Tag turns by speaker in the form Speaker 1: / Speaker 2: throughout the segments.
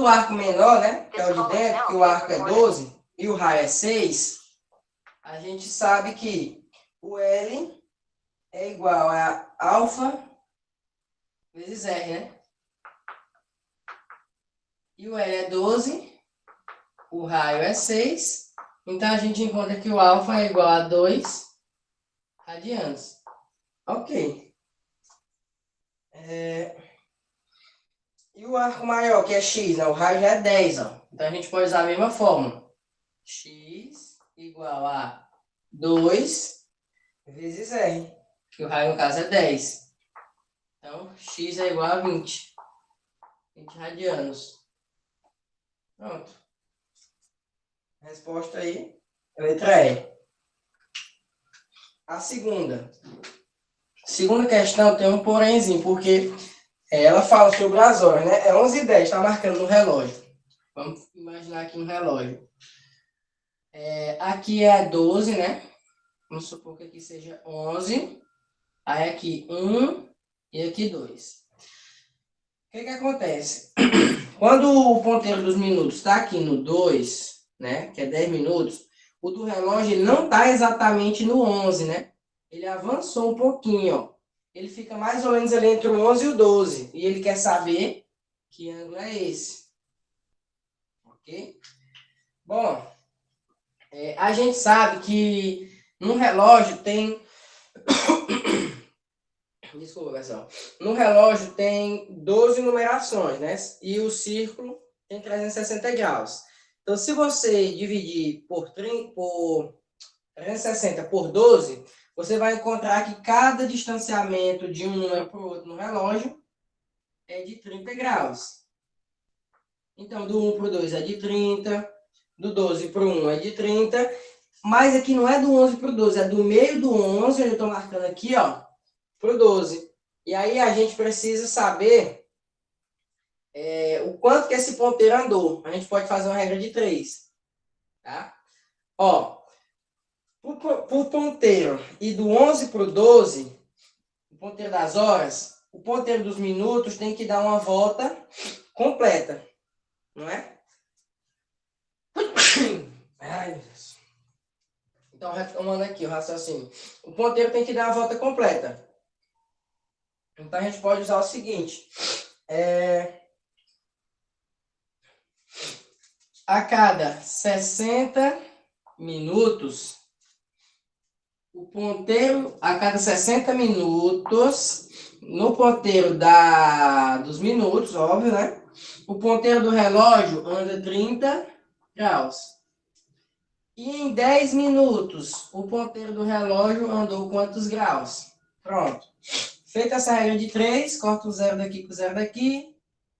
Speaker 1: o arco menor, né, que é o de dentro, que o arco é 12 e o raio é 6, a gente sabe que o L é igual a alfa vezes R, né? E o L é 12, o raio é 6, então a gente encontra que o alfa é igual a 2 radianos. Ok. E o arco maior, que é x, né? O raio já é 10, ó. Então a gente pode usar a mesma fórmula. X igual a 2 vezes R, que o raio no caso é 10. Então, x é igual a 20 radianos. Pronto. Resposta aí, letra E. A segunda questão tem um porémzinho, porque ela fala sobre as horas, né? É 11h10, está marcando no relógio. Vamos imaginar aqui no relógio. Aqui é 12, né? Vamos supor que aqui seja 11. Aí aqui 1 e aqui 2. O que acontece? Quando o ponteiro dos minutos está aqui no 2, né? Que é 10 minutos, o do relógio ele não está exatamente no 11, né? Ele avançou um pouquinho, ó. Ele fica mais ou menos ali entre o 11 e o 12. E ele quer saber que ângulo é esse. Ok? Bom, a gente sabe que no relógio tem... Desculpa, pessoal. No relógio tem 12 numerações, né? E o círculo tem 360 graus. Então, se você dividir por 360 por 12, você vai encontrar que cada distanciamento de um número para o outro no relógio é de 30 graus. Então, do 1 para o 2 é de 30, do 12 para o 1 é de 30, mas aqui não é do 11 para o 12, é do meio do 11, onde eu estou marcando aqui, ó, para o 12. E aí a gente precisa saber o quanto que esse ponteiro andou. A gente pode fazer uma regra de 3. Tá? Ó, por ponteiro e do 11 para o 12, o ponteiro das horas, o ponteiro dos minutos tem que dar uma volta completa. Não é? Ai, meu Deus. Então, retomando aqui o raciocínio. O ponteiro tem que dar uma volta completa. Então, a gente pode usar o seguinte. A cada 60 minutos, o ponteiro, a cada 60 minutos, no ponteiro dos minutos, óbvio, né? O ponteiro do relógio anda 30 graus. E em 10 minutos, o ponteiro do relógio andou quantos graus? Pronto. Feita essa regra de 3, corta o zero daqui com o zero daqui.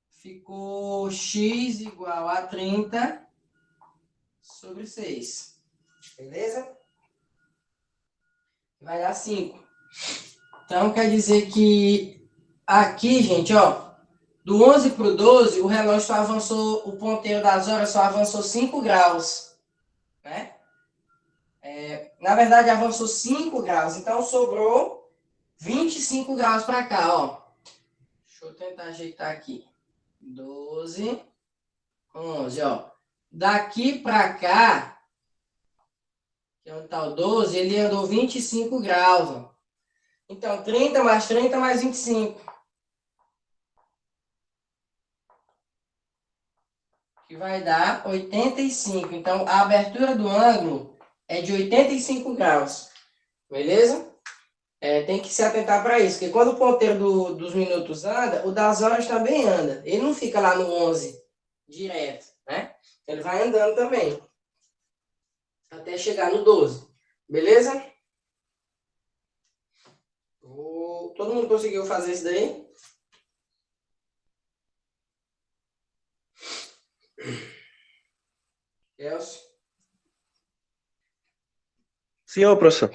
Speaker 1: Ficou x igual a 30 sobre 6. Beleza? Vai dar 5. Então, quer dizer que aqui, gente, ó, do 11 para o 12, o relógio só avançou, o ponteiro das horas só avançou 5 graus, né? Na verdade, avançou 5 graus, então sobrou 25 graus para cá, ó. Deixa eu tentar ajeitar aqui. 12, 11, ó. Daqui para cá, que é onde está o 12, ele andou 25 graus, ó. Então, 30 mais 30 mais 25. Que vai dar 85. Então, a abertura do ângulo é de 85 graus. Beleza? Tem que se atentar para isso, porque quando o ponteiro dos minutos anda, o das horas também anda. Ele não fica lá no 11 direto, né? Ele vai andando também. Até chegar no 12. Beleza? Todo mundo conseguiu fazer isso daí? Elcio?
Speaker 2: Senhor, professor.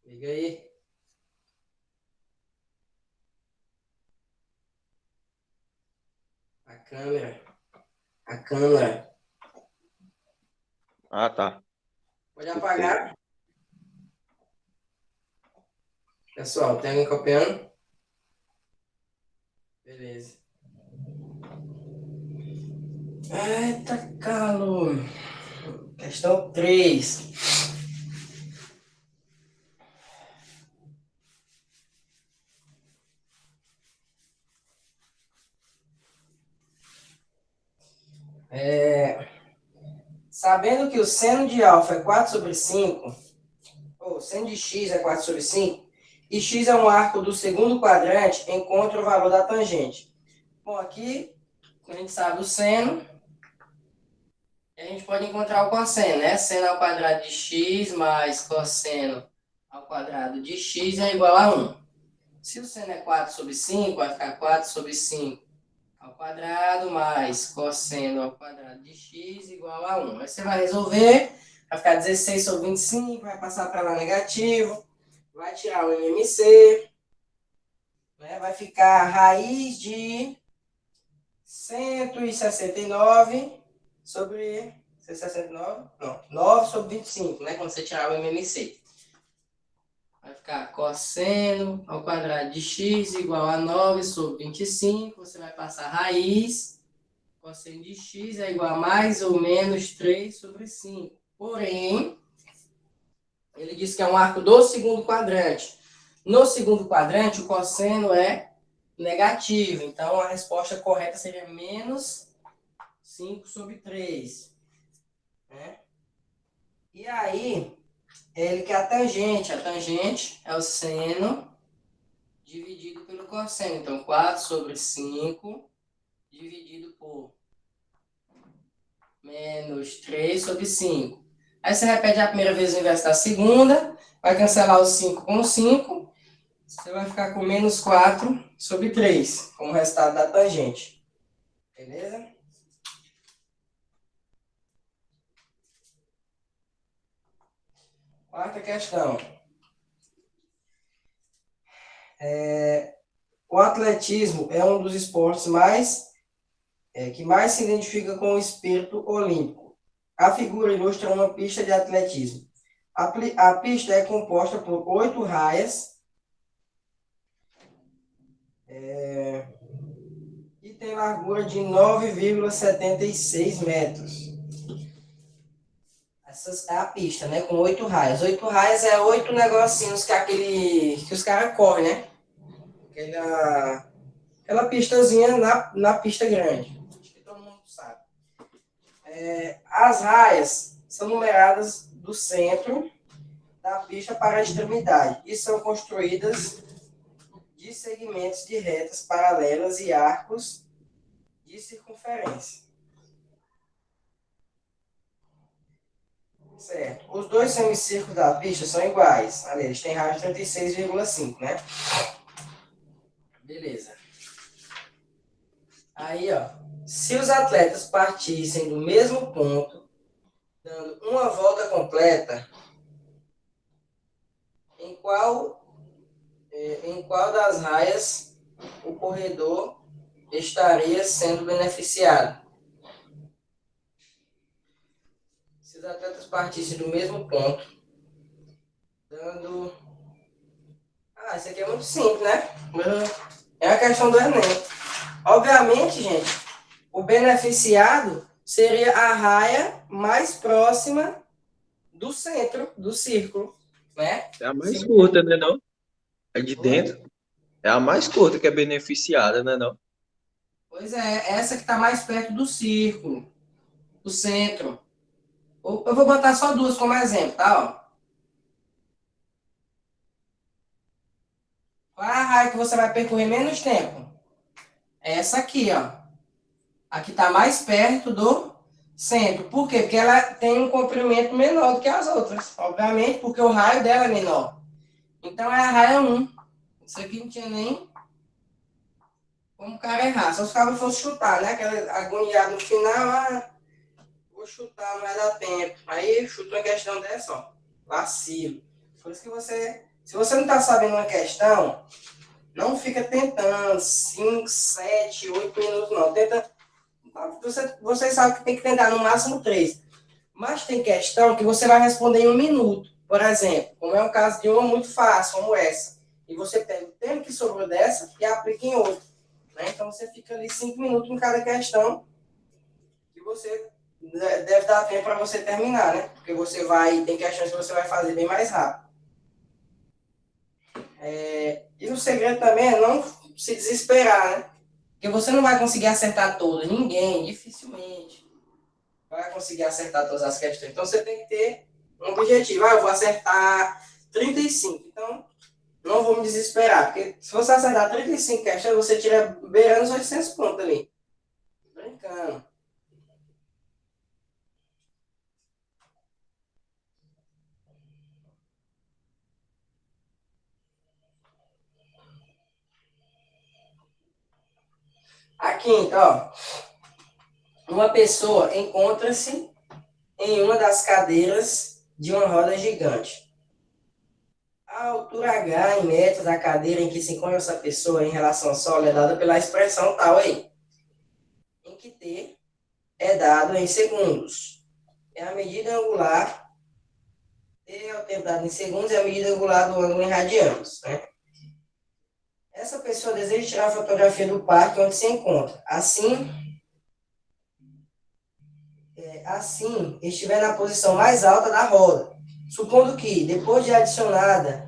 Speaker 1: Liga aí. A câmera.
Speaker 2: Ah, tá.
Speaker 1: Pode apagar. Pessoal, tem alguém copiando? Beleza. Eita, calor. Questão 3. Sabendo que o seno de alfa é 4 sobre 5, ou seno de x é 4 sobre 5, e x é um arco do segundo quadrante, encontra o valor da tangente. Bom, aqui a gente sabe o seno, e a gente pode encontrar o cosseno, né? Seno ao quadrado de x mais cosseno ao quadrado de x é igual a 1. Se o seno é 4 sobre 5, vai ficar 4 sobre 5 ao quadrado mais cosseno ao quadrado de x igual a 1. Aí você vai resolver, vai ficar 16 sobre 25, vai passar para lá negativo, vai tirar o MMC, né? Vai ficar raiz de 169 sobre 169? Não, 9 sobre 25, né? Quando você tirar o MMC. Vai ficar cosseno ao quadrado de x igual a 9 sobre 25. Você vai passar raiz. Cosseno de x é igual a mais ou menos 3 sobre 5. Porém, ele diz que é um arco do segundo quadrante. No segundo quadrante, o cosseno é negativo. Então, a resposta correta seria menos 5 sobre 3. Né? E aí, ele quer a tangente. A tangente é o seno dividido pelo cosseno. Então, 4 sobre 5 dividido por menos 3 sobre 5. Aí você repete a primeira vez o inverso da segunda, vai cancelar o 5 com o 5, você vai ficar com menos 4 sobre 3, como resultado da tangente. Beleza? Quarta questão. O atletismo é um dos esportes que mais se identifica com o espírito olímpico. A figura ilustra uma pista de atletismo. A pista é composta por 8 raias e tem largura de 9,76 metros. Essa é a pista, né? Com 8 raias. 8 raias é 8 negocinhos que os caras correm, né? Aquela pistazinha na pista grande. Acho que todo mundo sabe. As raias são numeradas do centro da pista para a extremidade e são construídas de segmentos de retas paralelas e arcos de circunferência. Certo. Os dois semicírculos da pista são iguais. Ali, eles têm raio de 36,5, né? Beleza. Aí, ó. Se os atletas partissem do mesmo ponto, dando uma volta completa, em qual das raias o corredor estaria sendo beneficiado? Se os atletas partissem do mesmo ponto, dando... isso aqui é muito simples, né? É a questão do Enem. Obviamente, gente, o beneficiado seria a raia mais próxima do centro do círculo, né?
Speaker 2: É a mais curta, né, não? É de dentro. É a mais curta que é beneficiada, né, não?
Speaker 1: Pois é, essa que está mais perto do círculo, do centro. Eu vou botar só duas como exemplo, tá? Ó. Qual é a raia que você vai percorrer menos tempo? Essa aqui, ó. Aqui está mais perto do centro. Por quê? Porque ela tem um comprimento menor do que as outras. Obviamente, porque o raio dela é menor. Então, é a raia 1. Isso aqui não tinha nem como o cara errar. Só se o cara fosse chutar, né? Aquela agoniada no final, vou chutar, não vai dar tempo. Aí, chuta uma questão dessa, ó. Vacilo. Por isso que se você não está sabendo uma questão, não fica tentando 5, 7, 8 minutos, não. Tenta. Você sabe que tem que tentar no máximo 3. Mas tem questão que você vai responder em 1 minuto. Por exemplo, como é o caso de uma muito fácil, como essa. E você pega o tempo que sobrou dessa e aplica em outra. Né? Então você fica ali 5 minutos em cada questão. E você deve dar tempo para você terminar, né? Porque você vai, tem que a chance que você vai fazer bem mais rápido. E o segredo também é não se desesperar, né? Porque você não vai conseguir acertar todas, ninguém, dificilmente vai conseguir acertar todas as questões. Então você tem que ter um objetivo. Eu vou acertar 35. Então, não vou me desesperar, porque se você acertar 35 questões, você tira beirando os 800 pontos ali. Brincando. A quinta, ó. Uma pessoa encontra-se em uma das cadeiras de uma roda gigante. A altura H em metros da cadeira em que se encontra essa pessoa em relação ao Sol é dada pela expressão tal aí, em que T é dado em segundos. É a medida angular, T é o tempo dado em segundos, é a medida angular do ângulo em radianos, né? Essa pessoa deseja tirar a fotografia do parque onde se encontra. Assim estiver na posição mais alta da roda. Supondo que, depois de acionada,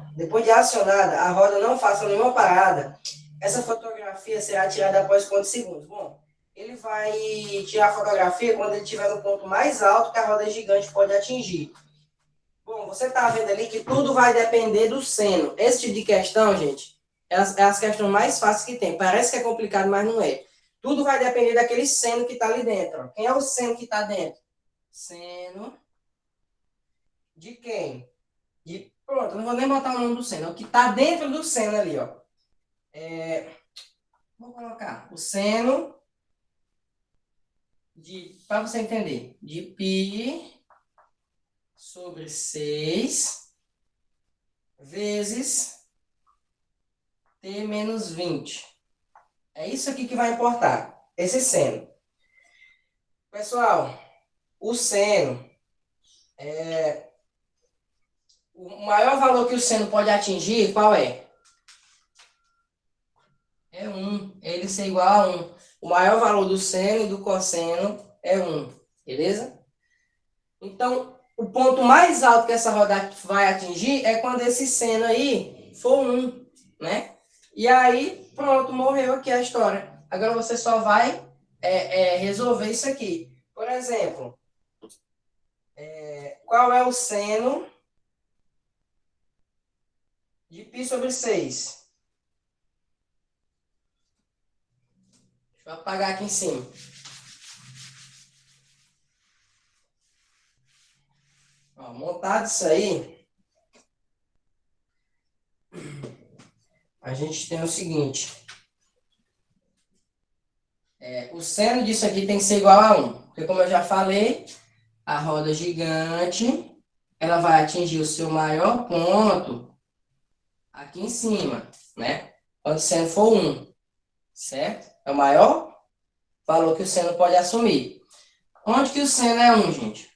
Speaker 1: a roda não faça nenhuma parada, essa fotografia será tirada após quantos segundos? Bom, ele vai tirar a fotografia quando ele estiver no ponto mais alto que a roda gigante pode atingir. Bom, você está vendo ali que tudo vai depender do seno. Esse tipo de questão, gente, é as questões mais fáceis que tem. Parece que é complicado, mas não é. Tudo vai depender daquele seno que está ali dentro. Quem é o seno que está dentro? Seno de quem? Pronto, não vou nem botar o nome do seno. É o que está dentro do seno ali, ó. Vou colocar o seno para você entender, de π sobre 6 vezes T menos 20. É isso aqui que vai importar, esse seno. Pessoal, o seno o maior valor que o seno pode atingir, qual é? É 1. Ele ser igual a 1. O maior valor do seno e do cosseno é 1. Beleza? Então, o ponto mais alto que essa roda vai atingir é quando esse seno aí for 1, né? E aí, pronto, morreu aqui a história. Agora você só vai resolver isso aqui. Por exemplo, qual é o seno de π sobre 6? Deixa eu apagar aqui em cima. Ó, montado isso aí, a gente tem o seguinte. O seno disso aqui tem que ser igual a 1. Porque como eu já falei, a roda gigante, ela vai atingir o seu maior ponto aqui em cima, né? Quando o seno for 1, certo? É o maior valor que o seno pode assumir. Onde que o seno é 1, gente?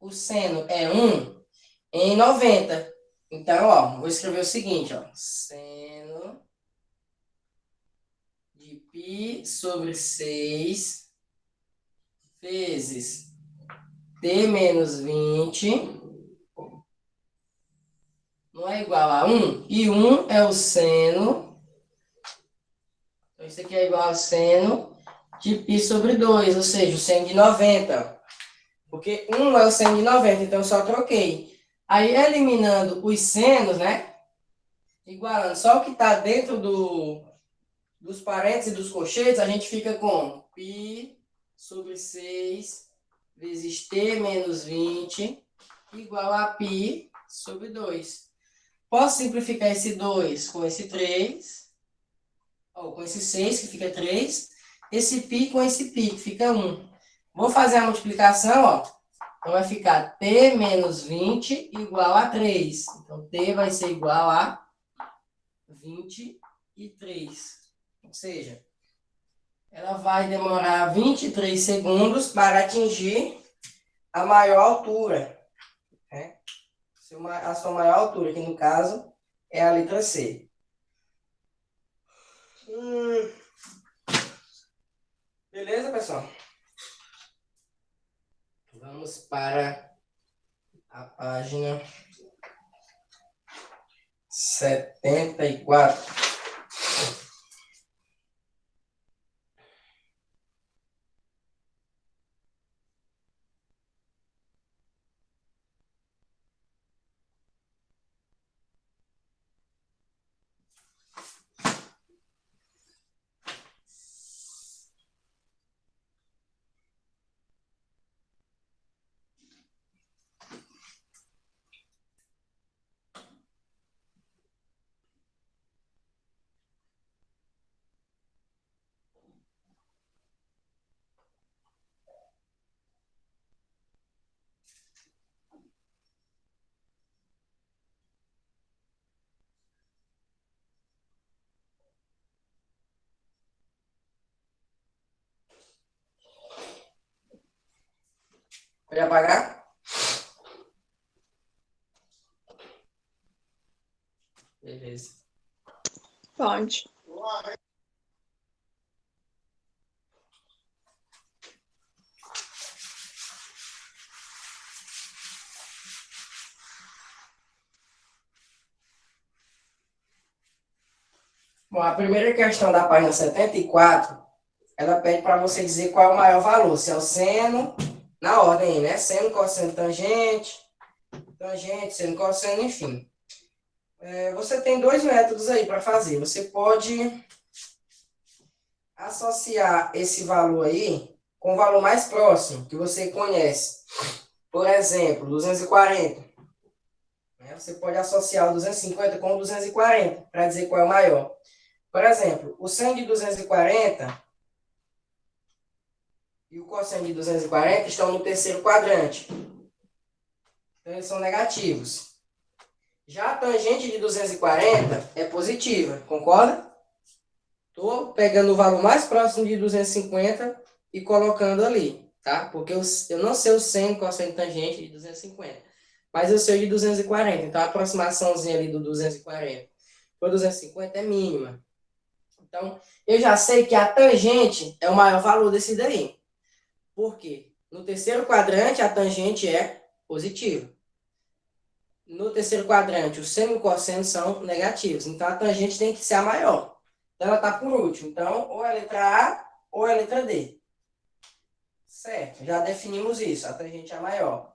Speaker 1: O seno é 1 em 90. Então, ó, vou escrever o seguinte, ó. Seno de π sobre 6 vezes T menos 20 não é igual a 1. E 1 é o seno. Então, isso aqui é igual ao seno de π sobre 2, ou seja, o seno de 90. Porque 1 é o seno de 90, então eu só troquei. Aí, eliminando os senos, né? Igualando só o que está dentro dos parênteses e dos colchetes, a gente fica com π sobre 6 vezes t menos 20 igual a π sobre 2. Posso simplificar esse 2 com esse 3, ou com esse 6, que fica 3, esse π com esse π, que fica 1. Vou fazer a multiplicação, ó. Então, vai ficar t menos 20 igual a 3. Então, t vai ser igual a 23. Ou seja, ela vai demorar 23 segundos para atingir a maior altura, né? A sua maior altura, que no caso é a letra C. Beleza, pessoal? Vamos para a página 74. Pode apagar? Beleza.
Speaker 3: Pode.
Speaker 1: Bom, a primeira questão da página 74, ela pede para você dizer qual é o maior valor, se é o seno, na ordem, né? Seno, cosseno, tangente, seno, cosseno, enfim. Você tem dois métodos aí para fazer. Você pode associar esse valor aí com o valor mais próximo que você conhece. Por exemplo, 240. Você pode associar o 250 com o 240 para dizer qual é o maior. Por exemplo, o seno de 240 e o cosseno de 240 estão no terceiro quadrante. Então, eles são negativos. Já a tangente de 240 é positiva, concorda? Estou pegando o valor mais próximo de 250 e colocando ali, tá? Porque eu não sei o seno, cosseno e tangente de 250, mas eu sei o de 240. Então, a aproximaçãozinha ali do 240 para 250 é mínima. Então, eu já sei que a tangente é o maior valor desse daí. Por quê? No terceiro quadrante, a tangente é positiva. No terceiro quadrante, o seno e o cosseno são negativos. Então, a tangente tem que ser a maior. Então, ela está por último. Então, ou é a letra A ou é a letra D. Certo, já definimos isso. A tangente é a maior.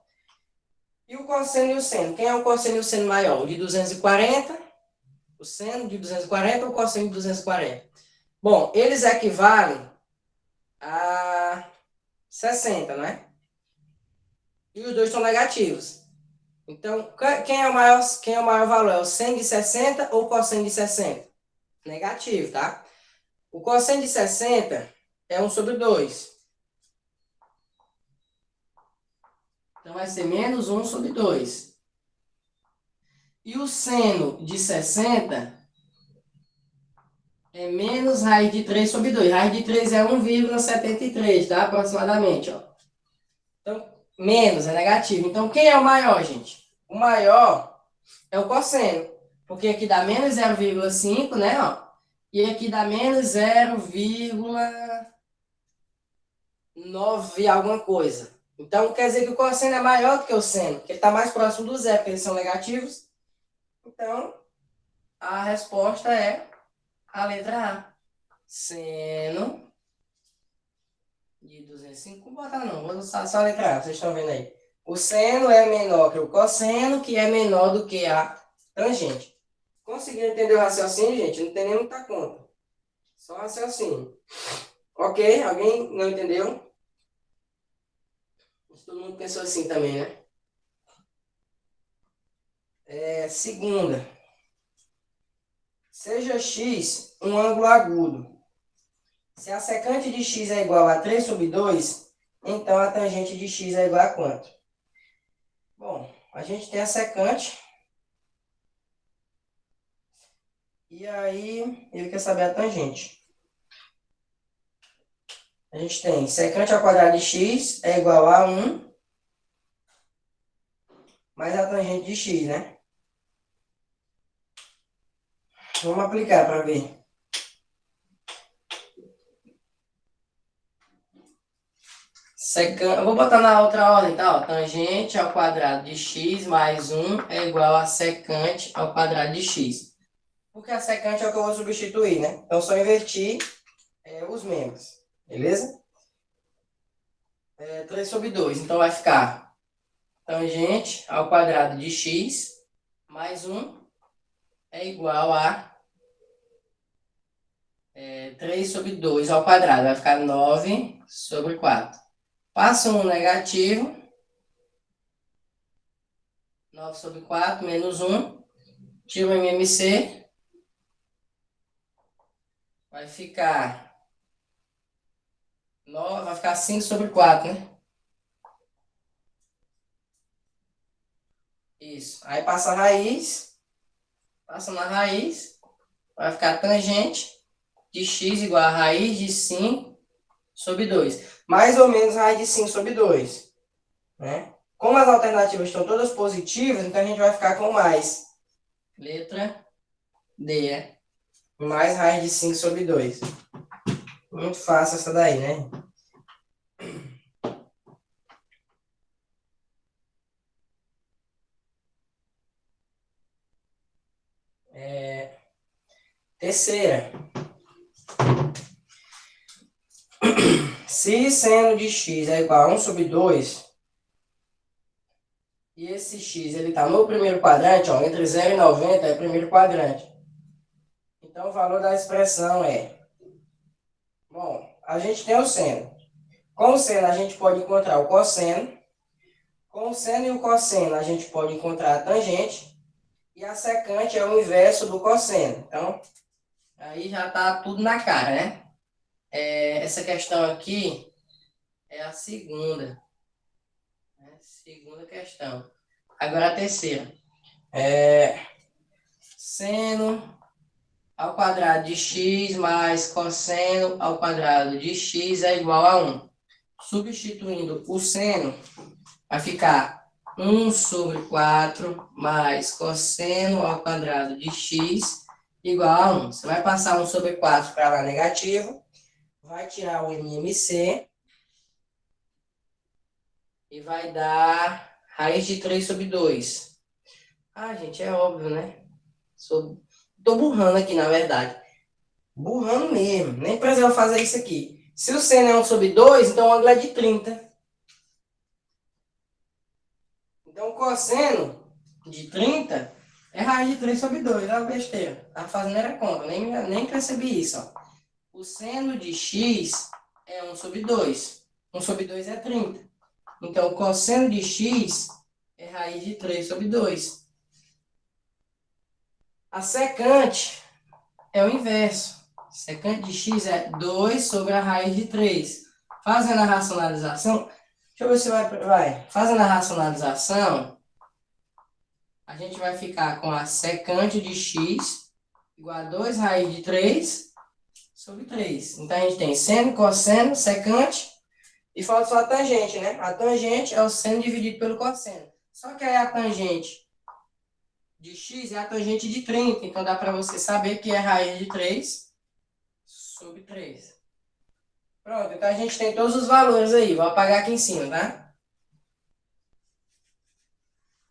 Speaker 1: E o cosseno e o seno? Quem é o cosseno e o seno maior? O de 240, o seno de 240 ou o cosseno de 240? Bom, eles equivalem a 60, não é? E os dois são negativos. Então, quem é o maior valor? É o seno de 60 ou o cosseno de 60? Negativo, tá? O cosseno de 60 é 1 sobre 2. Então, vai ser menos 1 sobre 2. E o seno de 60 é menos raiz de 3 sobre 2. Raiz de 3 é 1,73, tá? Aproximadamente, ó. Então, menos é negativo. Então, quem é o maior, gente? O maior é o cosseno. Porque aqui dá menos 0,5, né? Ó. E aqui dá menos 0,9 alguma coisa. Então, quer dizer que o cosseno é maior do que o seno, porque ele está mais próximo do zero, porque eles são negativos. Então, a resposta é a letra A. Seno de 205. Vou botar não, vou usar só a letra A, vocês estão vendo aí. O seno é menor que o cosseno, que é menor do que a tangente. Conseguiram entender o raciocínio, gente? Não tem nem muita conta. Só raciocínio. Ok? Alguém não entendeu? Todo mundo pensou assim também, né? Segunda. Seja x um ângulo agudo. Se a secante de x é igual a 3 sobre 2, então a tangente de x é igual a quanto? Bom, a gente tem a secante. E aí, ele quer saber a tangente. A gente tem secante ao quadrado de x é igual a 1 mais a tangente de x, né? Vamos aplicar para ver. Eu vou botar na outra ordem, tá? Ó, tangente ao quadrado de x mais 1 é igual a secante ao quadrado de x. Porque a secante é o que eu vou substituir, né? Então, só invertir os membros, beleza? 3 sobre 2. Então, vai ficar tangente ao quadrado de x mais 1 é igual a 3 sobre 2 ao quadrado. Vai ficar 9 sobre 4. Passa um negativo. 9 sobre 4 menos 1. Tira o MMC. Vai ficar 5 sobre 4, né? Isso. Aí passa a raiz. Passa na raiz. Vai ficar tangente de x igual a raiz de 5 sobre 2. Mais ou menos raiz de 5 sobre 2. Né? Como as alternativas estão todas positivas, então a gente vai ficar com mais. Letra D. Mais raiz de 5 sobre 2. Muito fácil essa daí, né? Terceira. Se seno de x é igual a 1 sobre 2, e esse x está no primeiro quadrante, ó, entre 0 e 90 é o primeiro quadrante. Então, o valor da expressão é... Bom, a gente tem o seno. Com o seno, a gente pode encontrar o cosseno. Com o seno e o cosseno, a gente pode encontrar a tangente. E a secante é o inverso do cosseno. Então, aí já está tudo na cara, né? Essa questão aqui é a segunda. Segunda questão. Agora a terceira. Seno ao quadrado de x mais cosseno ao quadrado de x é igual a 1. Substituindo o seno, vai ficar 1 sobre 4 mais cosseno ao quadrado de x igual a 1. Você vai passar 1 sobre 4 para lá negativo, vai tirar o MMC e vai dar raiz de 3 sobre 2. Ah, gente, é óbvio, né? Tô burrando aqui, na verdade. Burrando mesmo. Nem precisava fazer isso aqui. Se o seno é 1 sobre 2, então o ângulo é de 30. Então, o cosseno de 30 é raiz de 3 sobre 2. Olha a besteira. Tá fazendo era conta. Nem percebi isso. Ó. O seno de x é 1 sobre 2. 1 sobre 2 é 30. Então, o cosseno de x é raiz de 3 sobre 2. A secante é o inverso. Secante de x é 2 sobre a raiz de 3. Fazendo a racionalização, deixa eu ver se vai. Fazendo a racionalização, a gente vai ficar com a secante de x igual a 2 raiz de 3 sobre 3. Então, a gente tem seno, cosseno, secante e falta só a tangente, né? A tangente é o seno dividido pelo cosseno. Só que aí a tangente de x é a tangente de 30. Então, dá para você saber que é raiz de 3 sobre 3. Pronto, então a gente tem todos os valores aí. Vou apagar aqui em cima, tá?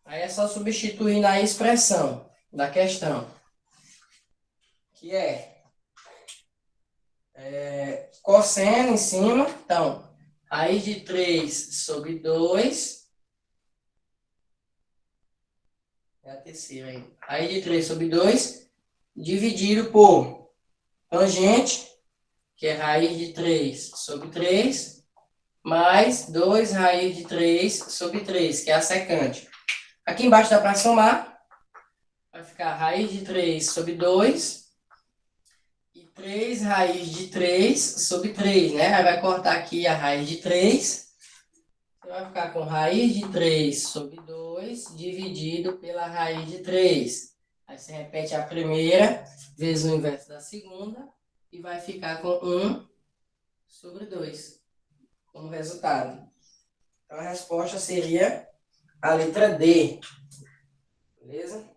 Speaker 1: Aí é só substituir na expressão da questão. Que cosseno em cima. Então, raiz de 3 sobre 2. É a terceira aí. Raiz de 3 sobre 2 dividido por tangente, que é raiz de 3 sobre 3, mais 2 raiz de 3 sobre 3, que é a secante. Aqui embaixo dá para somar. Vai ficar raiz de 3 sobre 2 e 3 raiz de 3 sobre 3, né? Aí vai cortar aqui a raiz de 3. Você vai ficar com raiz de 3 sobre 2 dividido pela raiz de 3. Aí você repete a primeira vezes o inverso da segunda e vai ficar com 1 sobre 2 como resultado. Então a resposta seria a letra D. Beleza?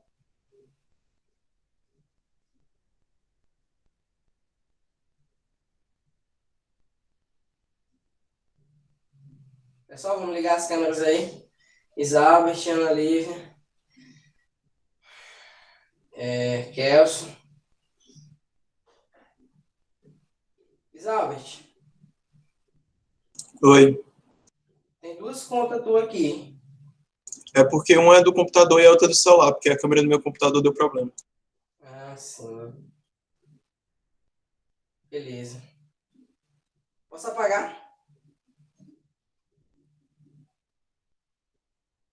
Speaker 1: Pessoal, vamos ligar as câmeras aí. Isalbert, Ana Lívia, Kelson. Isalbert,
Speaker 4: Oi.
Speaker 1: tem duas contas tuas aqui.
Speaker 4: É porque uma é do computador e a outra é do celular, porque a câmera do meu computador deu problema.
Speaker 1: Ah, sim. Beleza. Posso apagar?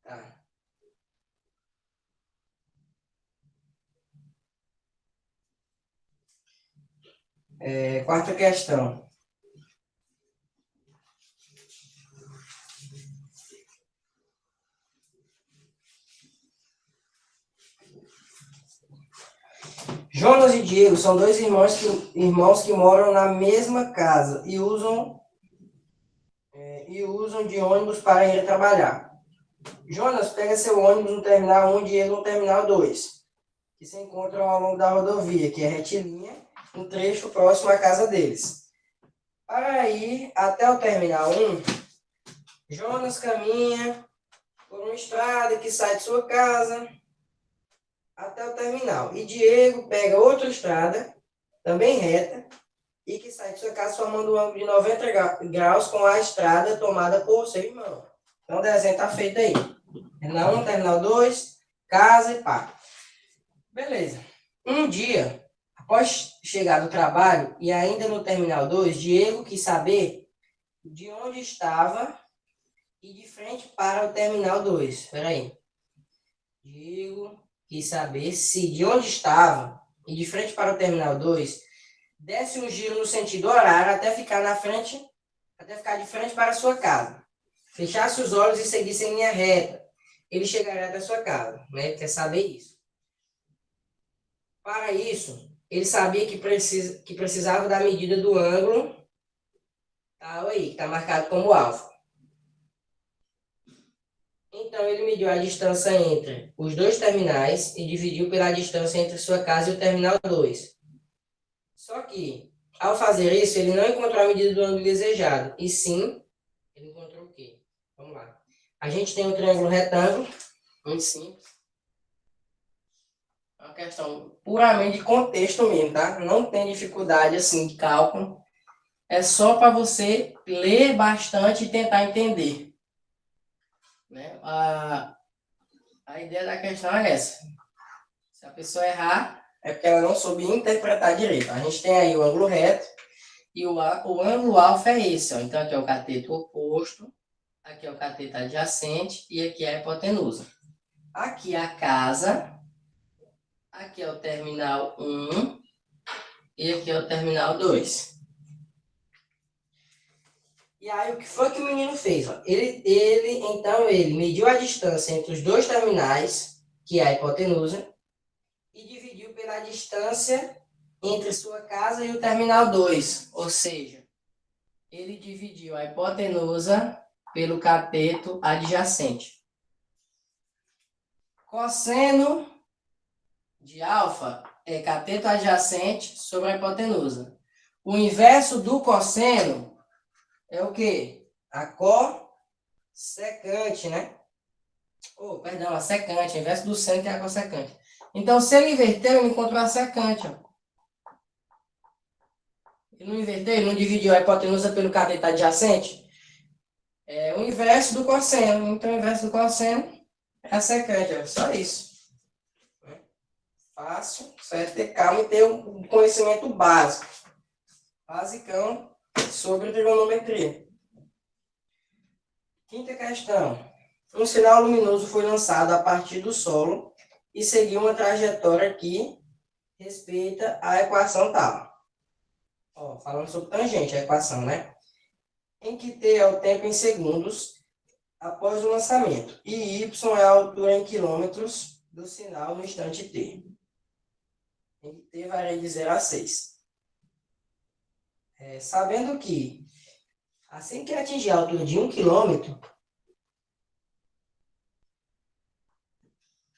Speaker 1: Tá. Quarta questão. Jonas e Diego são dois irmãos que moram na mesma casa e usam de ônibus para ir trabalhar. Jonas pega seu ônibus no terminal 1 e Diego no terminal 2, que se encontram ao longo da rodovia, que é retilínea, um trecho próximo à casa deles. Para ir até o terminal 1, Jonas caminha por uma estrada que sai de sua casa até o terminal. E Diego pega outra estrada, também reta, e que sai de sua casa formando um ângulo de 90 graus com a estrada tomada por seu irmão. Então o desenho está feito aí. Terminal 1, terminal 2, casa e pá. Beleza. Um dia, após chegar do trabalho e ainda no terminal 2, Diego quis saber de onde estava e de frente para o terminal 2. Espera aí. Diego quis saber se de onde estava e de frente para o terminal 2 desse um giro no sentido horário até ficar de frente para a sua casa. Fechasse os olhos e seguisse em linha reta. Ele chegaria até a sua casa, né? Ele quer saber isso. Para isso, ele sabia que precisava da medida do ângulo tal aí, que está marcado como alfa. Então, ele mediu a distância entre os dois terminais e dividiu pela distância entre sua casa e o terminal 2. Só que, ao fazer isso, ele não encontrou a medida do ângulo desejado, e sim, ele encontrou o quê? Vamos lá. A gente tem um triângulo retângulo, muito simples. É uma questão puramente de contexto mesmo, tá? Não tem dificuldade, assim, de cálculo. É só para você ler bastante e tentar entender. Né? A ideia da questão é essa. Se a pessoa errar, é porque ela não soube interpretar direito. A gente tem aí o ângulo reto e o ângulo alfa é esse. Ó. Então, aqui é o cateto oposto, aqui é o cateto adjacente e aqui é a hipotenusa. Aqui é a casa, aqui é o terminal 1 e aqui é o terminal 2. E aí, o que foi que o menino fez? Ó? Ele mediu a distância entre os dois terminais, que é a hipotenusa, e dividiu pela distância entre sua casa e o terminal 2. Ou seja, ele dividiu a hipotenusa pelo cateto adjacente. Cosseno de alfa é cateto adjacente sobre a hipotenusa. O inverso do cosseno é o quê? A cossecante, né? A secante. O inverso do seno que é a cossecante. Então, se ele inverteu, ele encontrou a secante. Ó. Ele não inverteu, ele não dividiu a hipotenusa pelo cateto adjacente. É o inverso do cosseno. Então, o inverso do cosseno é a secante. Ó. Só isso. Fácil. Só é ter calma e ter um conhecimento básico. Basicão sobre trigonometria. Quinta questão. Um sinal luminoso foi lançado a partir do solo e seguiu uma trajetória que respeita a equação tal. Ó, falando sobre tangente, a equação, né? Em que T é o tempo em segundos após o lançamento e Y é a altura em quilômetros do sinal no instante T. Em que T varia de 0 a 6. Sabendo que assim que atingir a altura de 1 quilômetro,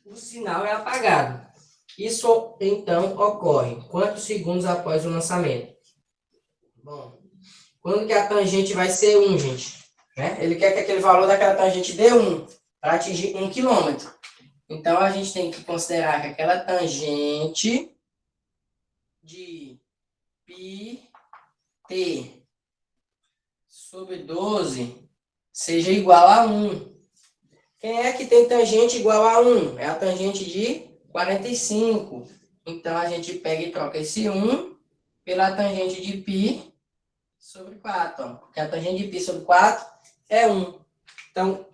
Speaker 1: o sinal é apagado. Isso, então, ocorre quantos segundos após o lançamento? Bom, quando que a tangente vai ser 1, gente? né? Ele quer que aquele valor daquela tangente dê 1 para atingir 1 quilômetro. Então, a gente tem que considerar que aquela tangente de πt sobre 12 seja igual a 1. Quem é que tem tangente igual a 1? É a tangente de 45. Então, a gente pega e troca esse 1 pela tangente de π sobre 4. Ó. Porque a tangente de π sobre 4 é 1. Então,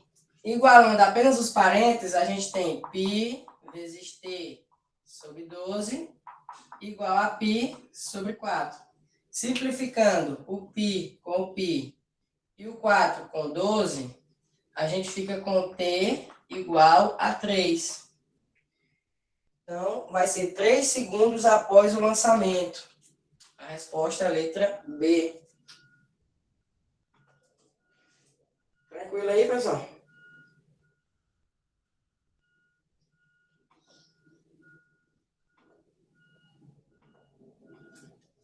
Speaker 1: igualando apenas os parênteses, a gente tem π vezes t sobre 12 igual a π sobre 4. Simplificando o π com o π e o 4 com 12, a gente fica com t igual a 3. Então, vai ser 3 segundos após o lançamento. A resposta é a letra B. Tranquilo aí, pessoal?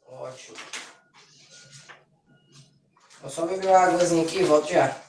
Speaker 1: Ótimo. Vou só beber uma águazinha aqui e volto já.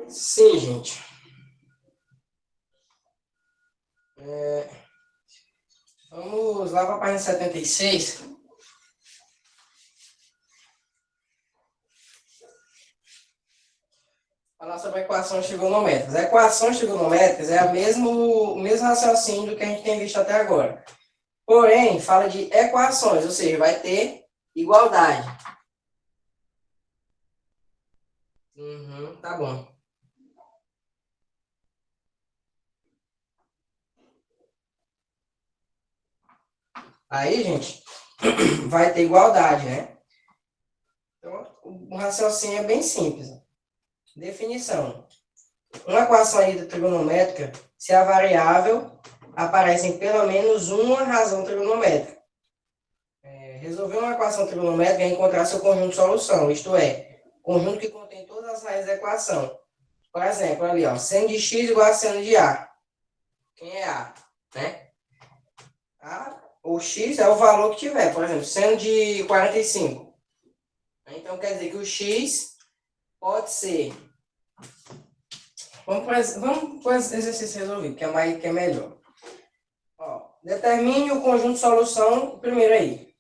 Speaker 1: Sim, gente. Vamos lá para a página 76. Falar sobre equações trigonométricas. Equações trigonométricas é o mesmo raciocínio do que a gente tem visto até agora. Porém, fala de equações, ou seja, vai ter igualdade. Tá bom. Aí, gente, vai ter igualdade, né? Então, o raciocínio é bem simples. Definição. Uma equação aí trigonométrica, se a variável aparece em pelo menos uma razão trigonométrica. Resolver uma equação trigonométrica é encontrar seu conjunto de solução, isto é, conjunto que contém todas as raízes da equação. Por exemplo, ali, ó, seno de x igual a seno de a. Quem é a? Né? O x é o valor que tiver. Por exemplo, seno de 45. Então, quer dizer que o x pode ser Vamos para esse exercício resolvido, que é melhor. Ó, determine o conjunto de solução primeiro aí.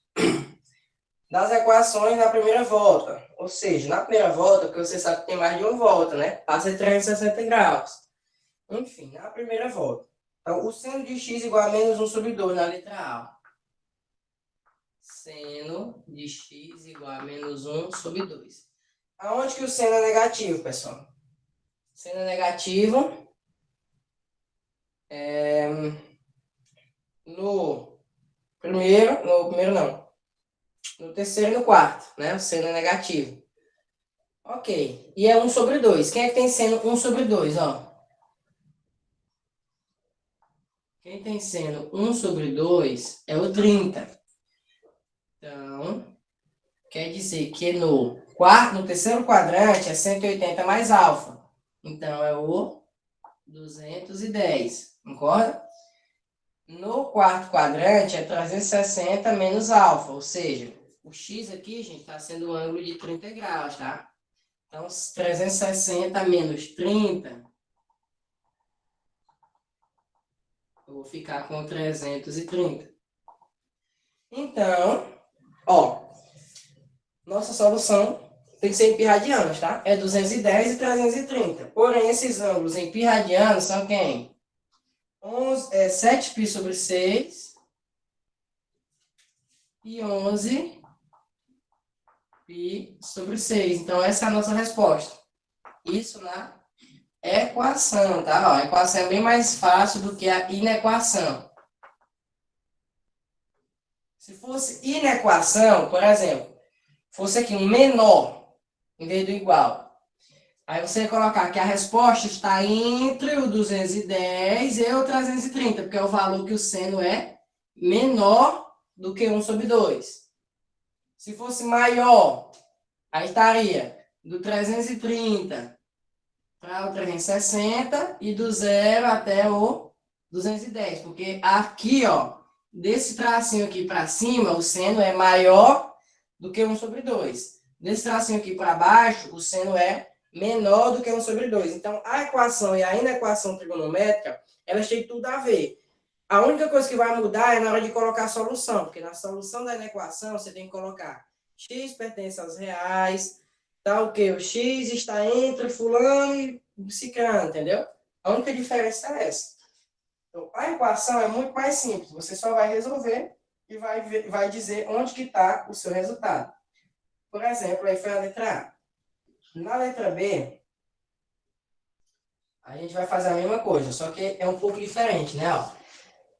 Speaker 1: Das equações na primeira volta. Ou seja, na primeira volta, porque você sabe que tem mais de uma volta, né? Passa de 360 graus. Enfim, na primeira volta. Então, o seno de x igual a menos 1 sobre 2 na letra A. Seno de x igual a menos 1 sobre 2. Aonde que o seno é negativo, pessoal? Seno é negativo no primeiro não. No terceiro e no quarto, né? O seno é negativo. Ok. E é 1 sobre 2. Quem é que tem seno 1 sobre 2, ó? Quem tem seno 1 sobre 2 é o 30. Então, quer dizer que no terceiro quadrante é 180 mais alfa. Então, é o 210. Concorda? No quarto quadrante é 360 menos alfa. Ou seja, o x aqui, gente, está sendo um ângulo de 30 graus, tá? Então, 360 menos 30, eu vou ficar com 330. Então, ó, nossa solução tem que ser em pi radianos, tá? É 210 e 330. Porém, esses ângulos em pi radianos são quem? 7π sobre 6 e 11 π sobre 6. Então, essa é a nossa resposta. Isso na equação, tá? Ó, a equação é bem mais fácil do que a inequação. Se fosse inequação, por exemplo, fosse aqui um menor em vez do igual. Aí você ia colocar que a resposta está entre o 210 e o 330, porque é o valor que o seno é menor do que 1 sobre 2. Se fosse maior, aí estaria do 330 para o 360 e do 0 até o 210, porque aqui, ó, desse tracinho aqui para cima, o seno é maior do que 1 sobre 2. Desse tracinho aqui para baixo, o seno é menor do que 1 sobre 2. Então, a equação e a inequação trigonométrica, elas têm tudo a ver. A única coisa que vai mudar é na hora de colocar a solução, porque na solução da inequação você tem que colocar x pertence aos reais, tá o quê? O x está entre fulano e ciclano, entendeu? A única diferença é essa. Então, a equação é muito mais simples. Você só vai resolver e vai dizer onde que está o seu resultado. Por exemplo, aí foi a letra A. Na letra B, a gente vai fazer a mesma coisa, só que é um pouco diferente, né? Ó,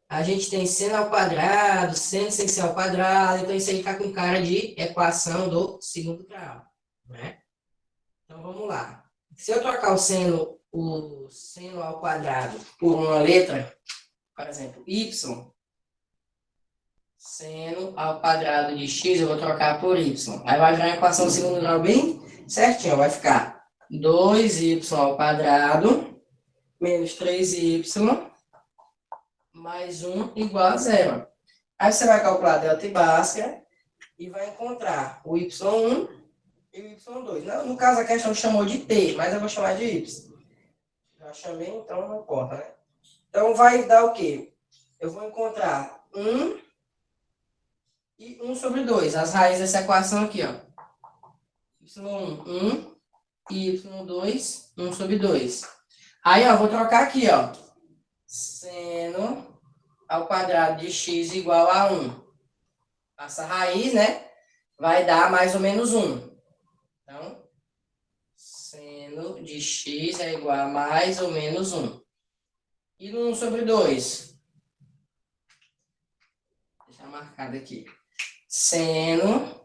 Speaker 1: a gente tem seno ao quadrado, seno sem ser ao quadrado, então isso aí está com cara de equação do segundo grau, né? Então vamos lá. Se eu trocar o seno ao quadrado por uma letra, por exemplo, y, seno ao quadrado de x, eu vou trocar por y. Aí vai virar a equação do segundo grau bem certinho, vai ficar 2y ao quadrado menos 3y mais 1 igual a 0. Aí você vai calcular delta e Bhaskara e vai encontrar o y1 e o y2. No caso, a questão chamou de t, mas eu vou chamar de y. Já chamei, então não importa, né? Então vai dar o quê? Eu vou encontrar 1 e 1 sobre 2. As raízes dessa equação aqui, ó. y1, 1 e y2, 1 sobre 2. Aí, ó, vou trocar aqui, ó. Seno ao quadrado de x igual a 1. Essa raiz, né? Vai dar mais ou menos 1. Então, seno de x é igual a mais ou menos 1. E no 1 sobre 2? Deixa marcado aqui. Seno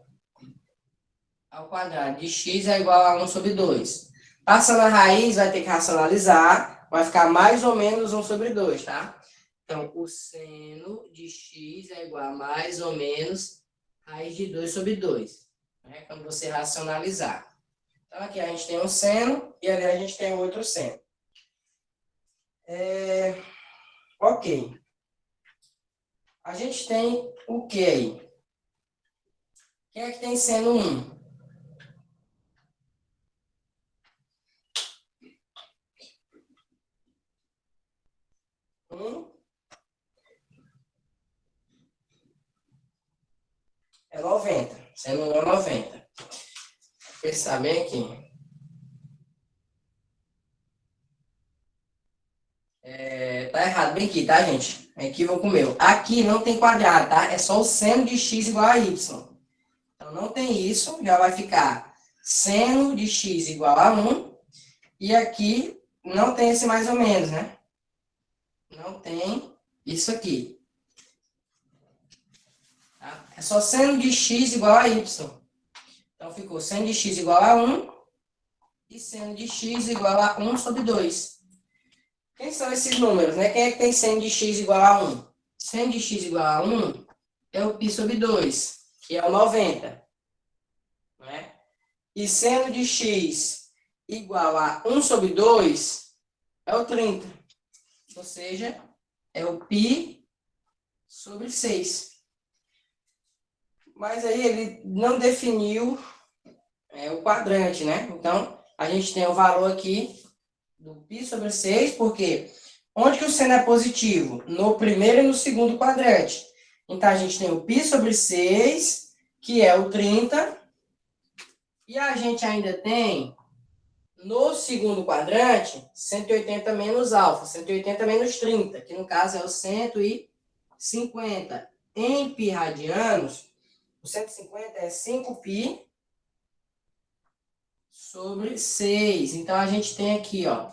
Speaker 1: ao quadrado de x é igual a 1 sobre 2. Passando a raiz, vai ter que racionalizar. Vai ficar mais ou menos 1 sobre 2, tá? Então, o seno de x é igual a mais ou menos raiz de 2 sobre 2. Né? Quando você racionalizar. Então, aqui a gente tem um seno e ali a gente tem outro seno. Ok. A gente tem o que aí? Quem é que tem seno 1? 1 é 90. Seno 1 é 90. Pensar bem aqui. Tá errado bem aqui, tá, gente? É equívoco meu. Aqui não tem quadrado, tá? É só o seno de x igual a y. Então, não tem isso. Já vai ficar seno de x igual a 1. E aqui não tem esse mais ou menos, né? Não tem isso aqui. Tá? É só seno de x igual a y. Então, ficou seno de x igual a 1 e seno de x igual a 1 sobre 2. Quem são esses números, né? Quem é que tem seno de x igual a 1? Seno de x igual a 1 é o π sobre 2, que é o 90. Né? E seno de x igual a 1 sobre 2 é o 30. Ou seja, é o π sobre 6. Mas aí ele não definiu o quadrante, né? Então, a gente tem o valor aqui do π sobre 6, porque onde que o seno é positivo? No primeiro e no segundo quadrante. Então, a gente tem o π sobre 6, que é o 30, e a gente ainda tem, no segundo quadrante, 180 menos alfa, 180 menos 30, que no caso é o 150. Em π radianos, o 150 é 5π sobre 6. Então, a gente tem aqui, ó,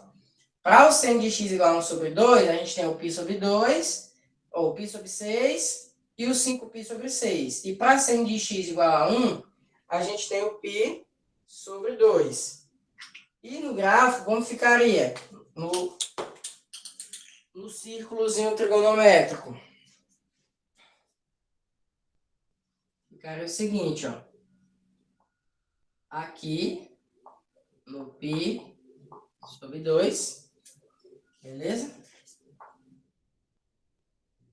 Speaker 1: para o seno de x igual a 1 sobre 2, a gente tem o π sobre 2, ou π sobre 6, e o 5π sobre 6. E para seno de x igual a 1, a gente tem o π sobre 2. E no gráfico, como ficaria? No círculozinho trigonométrico. Ficaria o seguinte, ó. Aqui, no π sobre 2, beleza?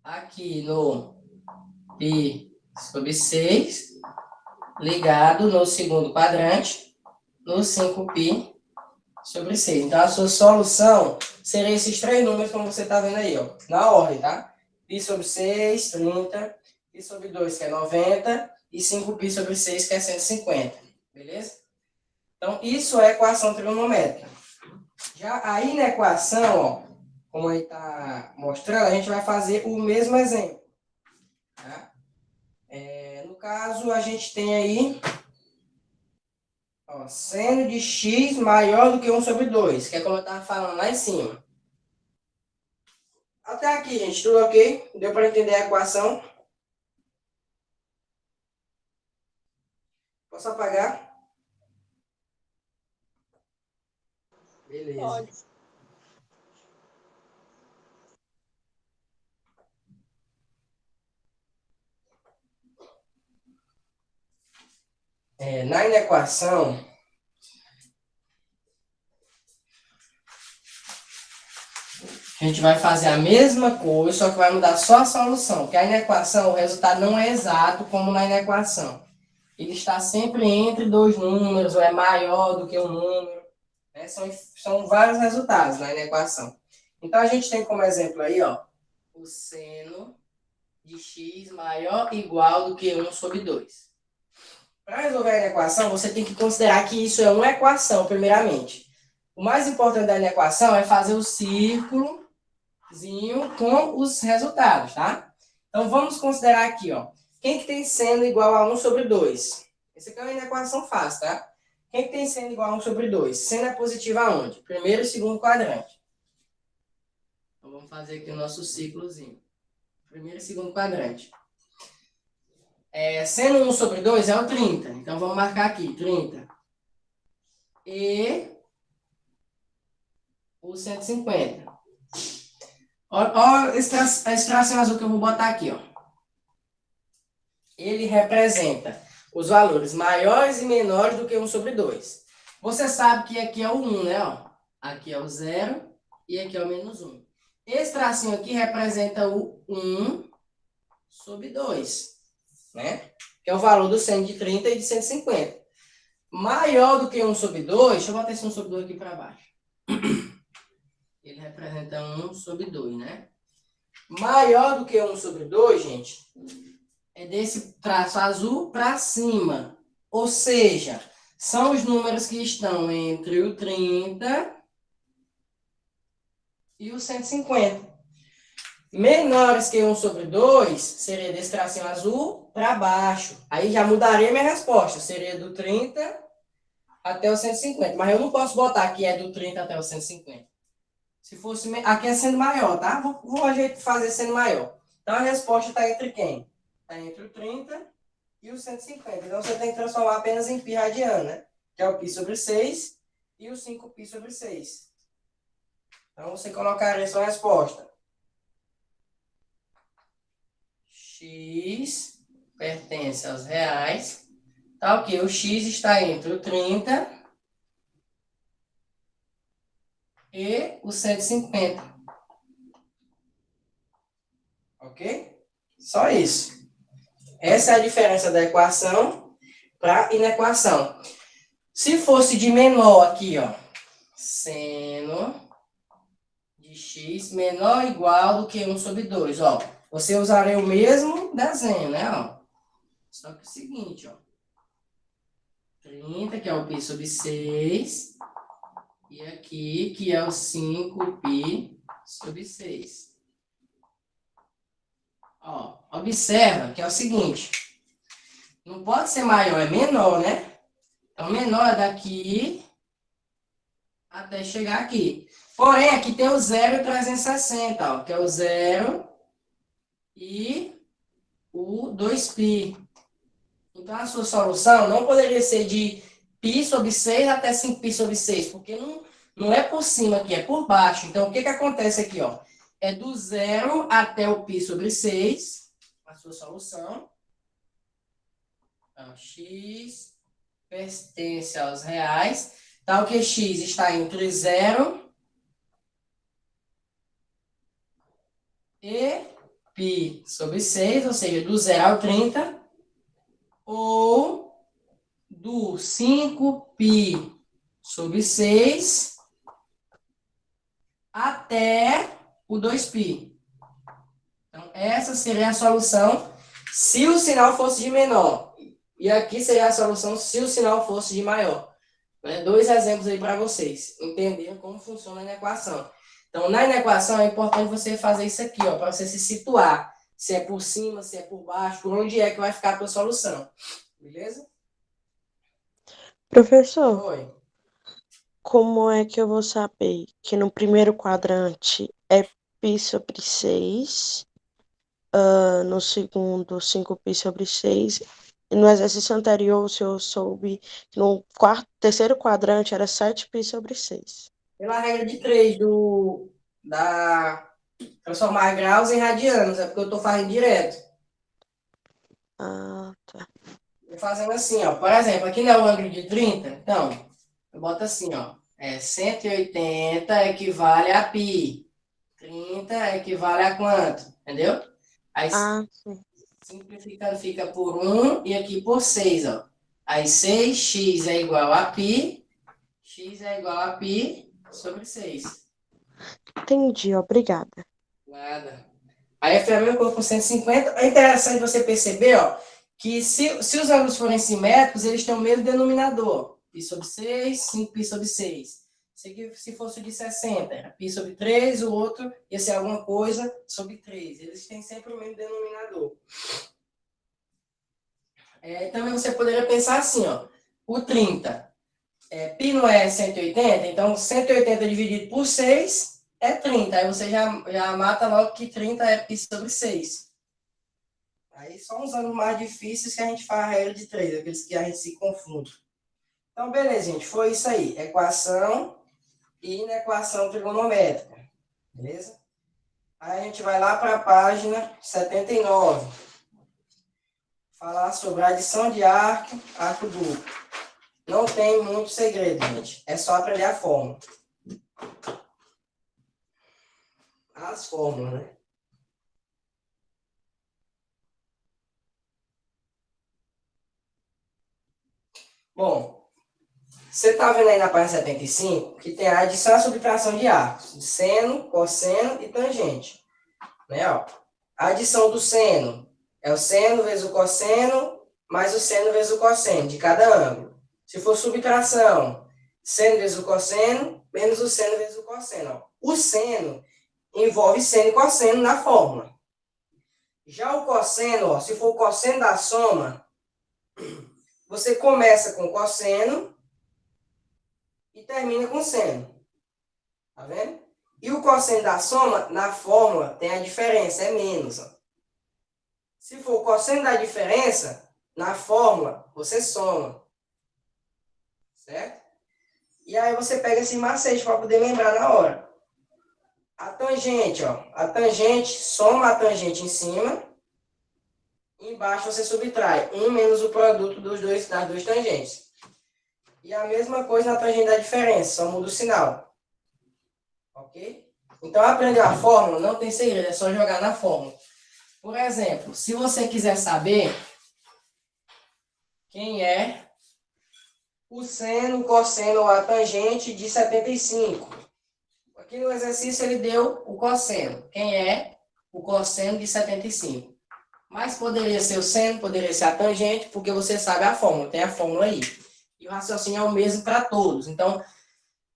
Speaker 1: Aqui no π sobre 6, ligado no segundo quadrante, no 5π sobre 6. Então, a sua solução seria esses três números, como você está vendo aí, ó, na ordem, tá? π sobre 6, 30, π sobre 2, que é 90, e 5π sobre 6, que é 150, beleza? Então, isso é equação trigonométrica. Já aí na equação, ó, como aí está mostrando, a gente vai fazer o mesmo exemplo. Tá? No caso, a gente tem aí, ó, seno de x maior do que 1 sobre 2, que é como eu estava falando lá em cima. Até aqui, gente, tudo ok? Deu para entender a equação? Posso apagar? Beleza.
Speaker 3: Pode.
Speaker 1: Na inequação, a gente vai fazer a mesma coisa, só que vai mudar só a solução. Porque a inequação, o resultado não é exato como na inequação. Ele está sempre entre dois números, ou é maior do que um número. Né? São vários resultados na inequação. Então, a gente tem como exemplo aí, ó, o seno de x maior ou igual do que 1 sobre 2. Para resolver a inequação, você tem que considerar que isso é uma equação, primeiramente. O mais importante da inequação é fazer o círculozinho com os resultados, tá? Então, vamos considerar aqui, ó. Quem que tem seno igual a 1 sobre 2? Essa aqui é uma inequação fácil, tá? Quem que tem seno igual a 1 sobre 2? Seno é positivo aonde? Primeiro e segundo quadrante. Então, vamos fazer aqui o nosso círculozinho. Primeiro e segundo quadrante. Seno 1 sobre 2 é o 30. Então, vamos marcar aqui, 30. E o 150. Olha esse tracinho azul que eu vou botar aqui, ó. Ele representa os valores maiores e menores do que 1 sobre 2. Você sabe que aqui é o 1, né? Ó. Aqui é o 0 e aqui é o menos 1. Esse tracinho aqui representa o 1 sobre 2. Né? Que é o valor do seno de 30 e de 150. Maior do que 1 sobre 2, deixa eu botar esse 1 sobre 2 aqui para baixo. Ele representa 1 sobre 2, né? maior do que 1 sobre 2, gente, é desse traço azul para cima. Ou seja, são os números que estão entre o 30 e o 150. Menores que 1 sobre 2 seria desse tracinho azul para baixo. Aí já mudaria minha resposta. Seria do 30 até o 150. Mas eu não posso botar que é do 30 até o 150. Se fosse... Aqui é sendo maior, tá? Vou fazer sendo maior. Então a resposta está entre quem? Está entre o 30 e o 150. Então você tem que transformar apenas em π radiano, né? Que é o π sobre 6 e o 5π sobre 6. Então você colocaria sua resposta. X pertence aos reais. Tá ok, o X está entre o 30 e o 150. Ok? Só isso. Essa é a diferença da equação para inequação. Se fosse de menor aqui, ó, seno de x menor ou igual do que 1 sobre 2, ó. Você usaria o mesmo desenho, né, ó. Só que é o seguinte, ó. 30, que é o π sobre 6. E aqui, que é o 5π sobre 6. Ó, observa que é o seguinte. Não pode ser maior, é menor, né? Então, menor é daqui até chegar aqui. Porém, aqui tem o 0 e 360, ó, que é o 0 e o 2π. Então, a sua solução não poderia ser de π sobre 6 até 5π sobre 6, porque não é por cima aqui, é por baixo. Então, o que acontece aqui, ó? É do 0 até o π sobre 6, a sua solução. Então, x pertence aos reais. Tal que x está entre 0 e π sobre 6, ou seja, do 0 ao 30, ou do 5π sobre 6 até o 2π. Então, essa seria a solução se o sinal fosse de menor. E aqui seria a solução se o sinal fosse de maior. Dois exemplos aí para vocês entenderem como funciona a inequação. Então, na inequação é importante você fazer isso aqui, ó, para você se situar. Se é por cima, se é por baixo, por onde é que vai ficar a tua solução. Beleza?
Speaker 3: Professor,
Speaker 1: Oi.
Speaker 3: como é que eu vou saber que no primeiro quadrante é π sobre 6, no segundo 5π sobre 6, e no exercício anterior, se eu soube que no terceiro quadrante era 7π sobre 6.
Speaker 1: Pela regra de 3 da transformar graus em radianos, é porque eu estou fazendo direto.
Speaker 3: Ah, tá.
Speaker 1: Vou fazendo assim, ó. Por exemplo, aqui não é o ângulo de 30, então, eu boto assim, ó. 180 equivale a π. 30 equivale a quanto? Entendeu? Aí,
Speaker 3: Sim.
Speaker 1: simplificando, fica por 1 e aqui por 6, ó. Aí 6x é igual a π, x é igual a π sobre 6.
Speaker 3: Entendi, obrigada.
Speaker 1: Nada. Aí a mesma coisa com 150. É interessante você perceber, ó, que se os ângulos forem simétricos, eles têm o mesmo denominador. π sobre 6, 5π sobre 6. Se fosse de 60, era π sobre 3, o outro ia ser alguma coisa sobre 3. Eles têm sempre o mesmo denominador. Também você poderia pensar assim, ó, o 30. Π não é 180, então 180 dividido por 6 é 30. Aí você já mata logo que 30 é π sobre 6. Aí só uns ângulos mais difíceis que a gente faz a regra de 3, aqueles que a gente se confunde. Então, beleza, gente, foi isso aí. Equação e inequação trigonométrica. Beleza? Aí a gente vai lá para a página 79. Falar sobre adição de arco duplo. Não tem muito segredo, gente. É só aprender a fórmula. As fórmulas, né? Bom, você está vendo aí na página 75 que tem a adição e a subtração de arcos. De seno, cosseno e tangente. né? Ó, a adição do seno é o seno vezes o cosseno, mais o seno vezes o cosseno de cada ângulo. Se for subtração, seno vezes o cosseno, menos o seno vezes o cosseno. Ó. O seno envolve seno e cosseno na fórmula. Já o cosseno, ó, se for o cosseno da soma, você começa com cosseno e termina com seno. Tá vendo? E o cosseno da soma, na fórmula, tem a diferença, é menos. Ó. Se for o cosseno da diferença, na fórmula, você soma. Certo? E aí você pega esse macete para poder lembrar na hora. A tangente, ó. A tangente, soma a tangente em cima. Embaixo você subtrai 1 menos o produto das duas tangentes. E a mesma coisa na tangente da diferença, só muda o sinal. Ok? Então, aprender a fórmula não tem segredo, é só jogar na fórmula. Por exemplo, se você quiser saber quem é o seno, o cosseno ou a tangente de 75. Aqui no exercício ele deu o cosseno. Quem é o cosseno de 75? Mas poderia ser o seno, poderia ser a tangente, porque você sabe a fórmula, tem a fórmula aí. E o raciocínio é o mesmo para todos. Então,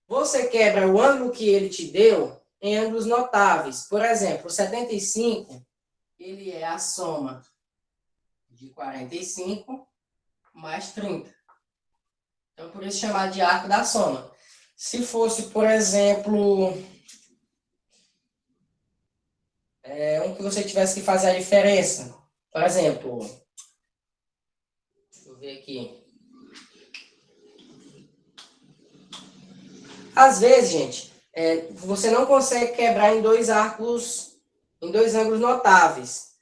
Speaker 1: você quebra o ângulo que ele te deu em ângulos notáveis. Por exemplo, o 75, ele é a soma de 45 mais 30. Então, por isso chamado de arco da soma. Se fosse, por exemplo, um que você tivesse que fazer a diferença. Por exemplo, deixa eu ver aqui. Às vezes, gente, você não consegue quebrar em dois arcos, em dois ângulos notáveis.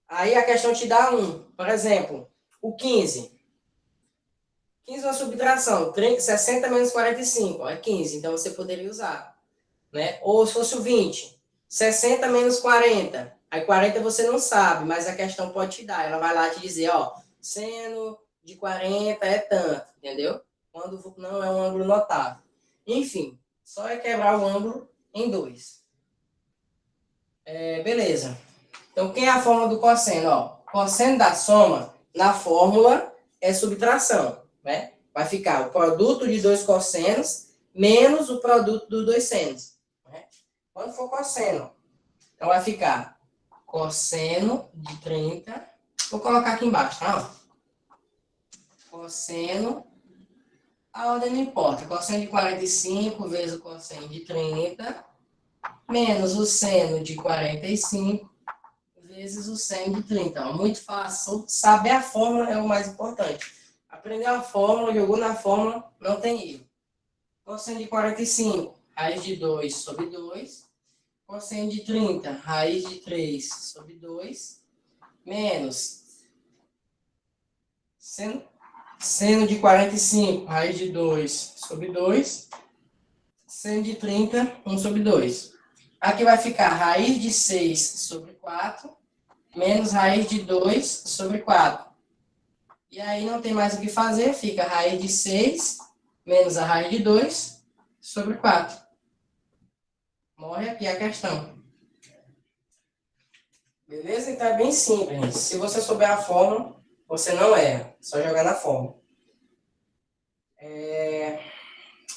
Speaker 1: Aí a questão te dá um. Por exemplo, o 15. 15 é uma subtração. 60 menos 45, ó, é 15. Então você poderia usar. Né? Ou se fosse o 20. 60 menos 40. Aí 40 você não sabe, mas a questão pode te dar. Ela vai lá te dizer, ó, seno de 40 é tanto, entendeu? Quando não é um ângulo notável. Enfim, só é quebrar o ângulo em dois. Beleza. Então, quem é a fórmula do cosseno? Ó, cosseno da soma, na fórmula, é subtração. Né? Vai ficar o produto de dois cossenos menos o produto dos dois senos. Né? Quando for cosseno, então vai ficar cosseno de 30. Vou colocar aqui embaixo, tá? Cosseno, a ordem não importa. Cosseno de 45 vezes o cosseno de 30, menos o seno de 45 vezes o seno de 30. Ó, muito fácil. Saber a fórmula é o mais importante. Aprender a fórmula, jogou na fórmula, não tem erro. Cosseno de 45, raiz de 2 sobre 2. Cosseno de 30, raiz de 3 sobre 2, menos seno de 45, raiz de 2 sobre 2, seno de 30, 1 sobre 2. Aqui vai ficar raiz de 6 sobre 4, menos raiz de 2 sobre 4. E aí não tem mais o que fazer, fica raiz de 6, menos a raiz de 2 sobre 4. Morre aqui a questão. Beleza? Então é bem simples. Se você souber a fórmula, você não erra. É só jogar na fórmula.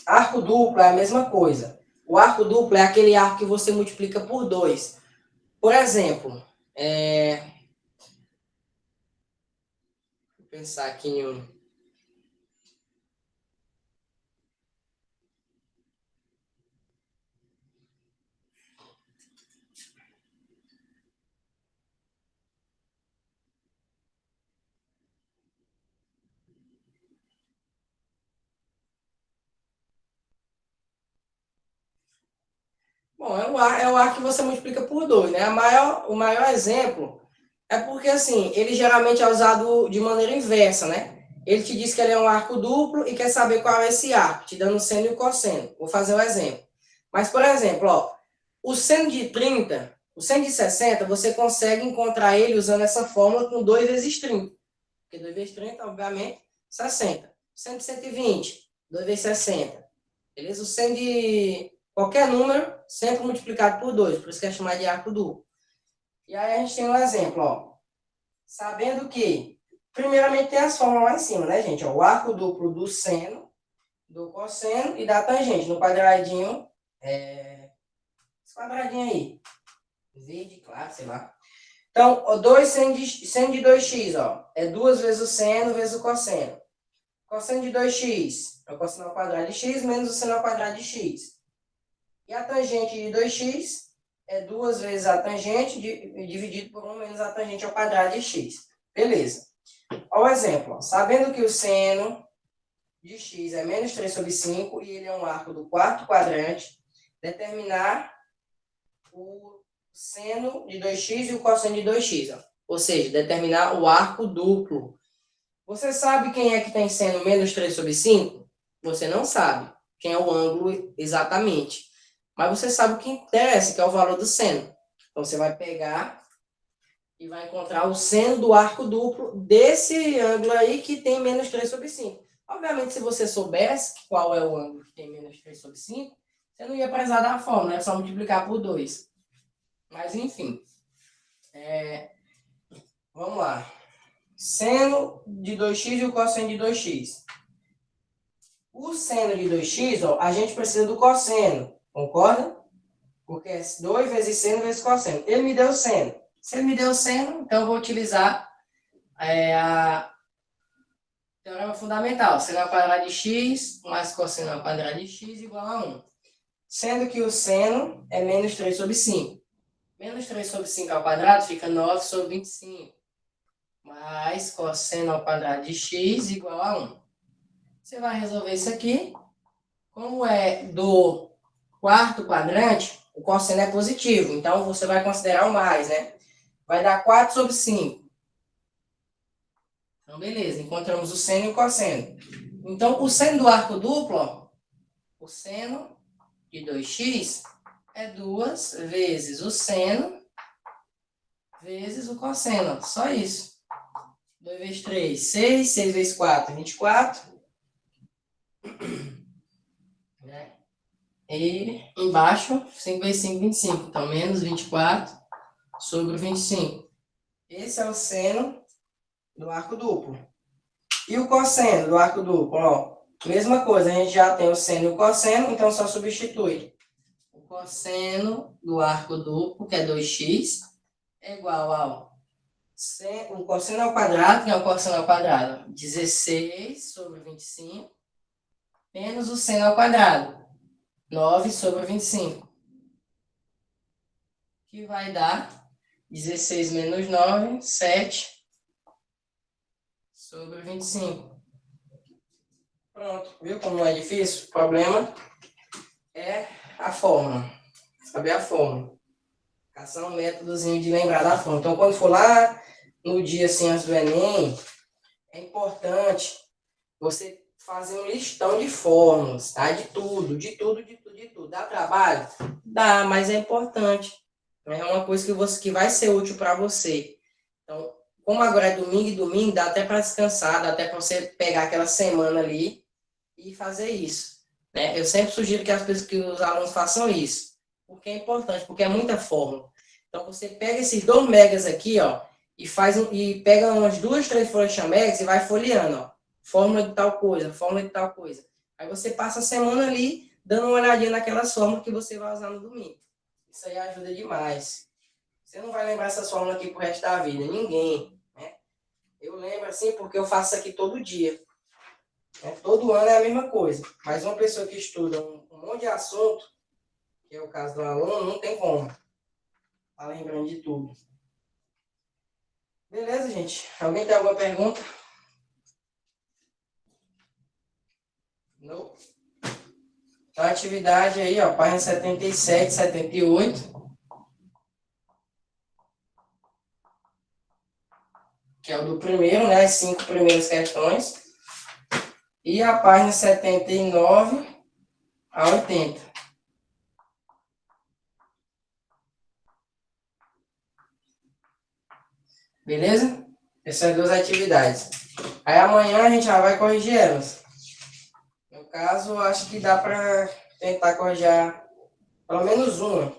Speaker 1: Arco duplo é a mesma coisa. O arco duplo é aquele arco que você multiplica por 2. Por exemplo, vou pensar aqui em um. Bom, é o arco que você multiplica por 2, né? O maior exemplo é porque, assim, ele geralmente é usado de maneira inversa, né? Ele te diz que ele é um arco duplo e quer saber qual é esse arco, te dando o seno e o cosseno. Vou fazer um exemplo. Mas, por exemplo, ó, o seno de 30, o seno de 60, você consegue encontrar ele usando essa fórmula com 2 vezes 30. Porque 2 vezes 30, obviamente, 60. O seno de 120, 2 vezes 60. Beleza? O seno de qualquer número, sempre multiplicado por 2. Por isso que é chamado de arco duplo. E aí a gente tem um exemplo, ó. Sabendo que, primeiramente, tem as fórmulas lá em cima, né, gente? Ó, o arco duplo do seno, do cosseno e da tangente. No quadradinho, esse quadradinho aí. Verde, claro, sei lá. Então, ó, seno de 2x, ó, é 2 vezes o seno vezes o cosseno. Cosseno de 2x é o cosseno ao quadrado de x menos o seno ao quadrado de x. E a tangente de 2x é 2 vezes a tangente dividido por 1 menos a tangente ao quadrado de x. Beleza. Olha o exemplo. Ó. Sabendo que o seno de x é menos 3 sobre 5 e ele é um arco do quarto quadrante, determinar o seno de 2x e o cosseno de 2x. Ó. Ou seja, determinar o arco duplo. Você sabe quem é que tem seno menos 3 sobre 5? Você não sabe quem é o ângulo exatamente. Mas você sabe o que interessa, que é o valor do seno. Então, você vai pegar e vai encontrar o seno do arco duplo desse ângulo aí que tem menos 3 sobre 5. Obviamente, se você soubesse qual é o ângulo que tem menos 3 sobre 5, você não ia precisar da fórmula, é só multiplicar por 2. Mas, enfim. Vamos lá. Seno de 2x e o cosseno de 2x. O seno de 2x, ó, a gente precisa do cosseno, concorda? Porque é 2 vezes seno vezes cosseno. Ele me deu seno. Se ele me deu seno, então eu vou utilizar a teorema fundamental. Seno ao quadrado de x mais cosseno ao quadrado de x igual a 1. Sendo que o seno é menos 3 sobre 5. Menos 3 sobre 5 ao quadrado fica 9 sobre 25. Mais cosseno ao quadrado de x igual a 1. Você vai resolver isso aqui. Como é do quarto quadrante, o cosseno é positivo. Então, você vai considerar o mais, né? Vai dar 4 sobre 5. Então, beleza. Encontramos o seno e o cosseno. Então, o seno do arco duplo, ó, o seno de 2x é 2 vezes o seno vezes o cosseno. Ó, só isso. 2 vezes 3, 6. 6 vezes 4, 24. Né? E embaixo, 5 vezes 5, 25. Então, menos 24 sobre 25. Esse é o seno do arco duplo. E o cosseno do arco duplo? Ó, mesma coisa, a gente já tem o seno e o cosseno, então só substitui. O cosseno do arco duplo, que é 2x, é igual ao o cosseno ao quadrado, que é o cosseno ao quadrado, 16 sobre 25, menos o seno ao quadrado, 9 sobre 25. Que vai dar 16 menos 9, 7 sobre 25. Pronto, viu como não é difícil? O problema é a fórmula. Saber a fórmula. Caçar um métodozinho de lembrar da fórmula. Então, quando for lá no dia assim, antes do Enem, é importante você fazer um listão de fórmulas, tá? De tudo, de tudo, de tudo, de tudo. Dá trabalho? Dá, mas é importante. É uma coisa que vai ser útil para você. Então, como agora é domingo e domingo, dá até para descansar, dá até para você pegar aquela semana ali e fazer isso. Né? Eu sempre sugiro que os alunos façam isso, porque é importante, porque é muita fórmula. Então, você pega esses 2 megas aqui, ó, e pega umas 2, 3 folhas chamegas e vai folheando, ó, fórmula de tal coisa, fórmula de tal coisa. Aí você passa a semana ali, dando uma olhadinha naquelas fórmulas que você vai usar no domingo. Isso aí ajuda demais. Você não vai lembrar essas fórmulas aqui pro resto da vida, ninguém. Né? Eu lembro assim porque eu faço isso aqui todo dia. Todo ano é a mesma coisa. Mas uma pessoa que estuda um monte de assunto, que é o caso do aluno, não tem como. Tá lembrando de tudo. Beleza, gente? Alguém tem alguma pergunta? Não? Então, a atividade aí, ó, página 77, 78. Que é o do primeiro, né? As 5 primeiras questões. E a página 79 a 80. Beleza? Essas 2 atividades. Aí amanhã a gente já vai corrigir elas. No caso, acho que dá para tentar corrigir pelo menos uma.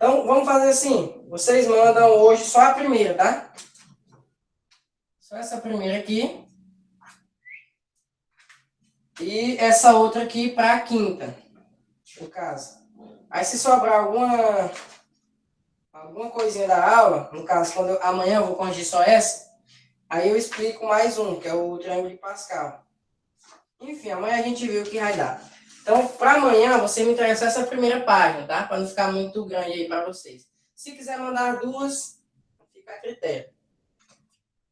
Speaker 1: Então, vamos fazer assim. Vocês mandam hoje só a primeira, tá? Só essa primeira aqui. E essa outra aqui para a quinta, no caso. Aí se sobrar alguma coisinha da aula, no caso, amanhã eu vou corrigir só essa, aí eu explico mais um, que é o triângulo de Pascal. Enfim, amanhã a gente vê o que vai dar. Então, para amanhã, você me interessa essa primeira página, tá? Para não ficar muito grande aí para vocês. Se quiser mandar duas, fica a critério.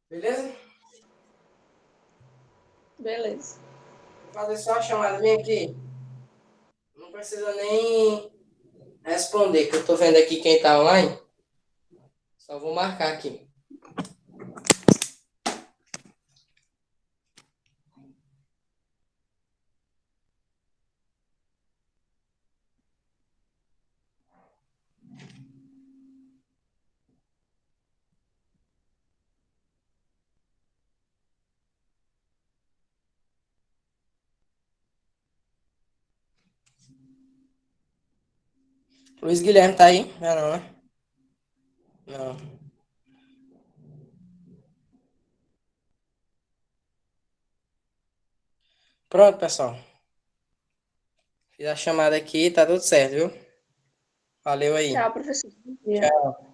Speaker 1: Beleza?
Speaker 5: Beleza.
Speaker 1: Vou fazer só a chamada minha aqui. Não precisa nem responder, que eu tô vendo aqui quem tá online. Só vou marcar aqui. Luiz Guilherme tá aí? Não, né? Não. Pronto, pessoal. Fiz a chamada aqui, tá tudo certo, viu? Valeu aí.
Speaker 5: Tchau, professor. Bom dia.
Speaker 1: Tchau.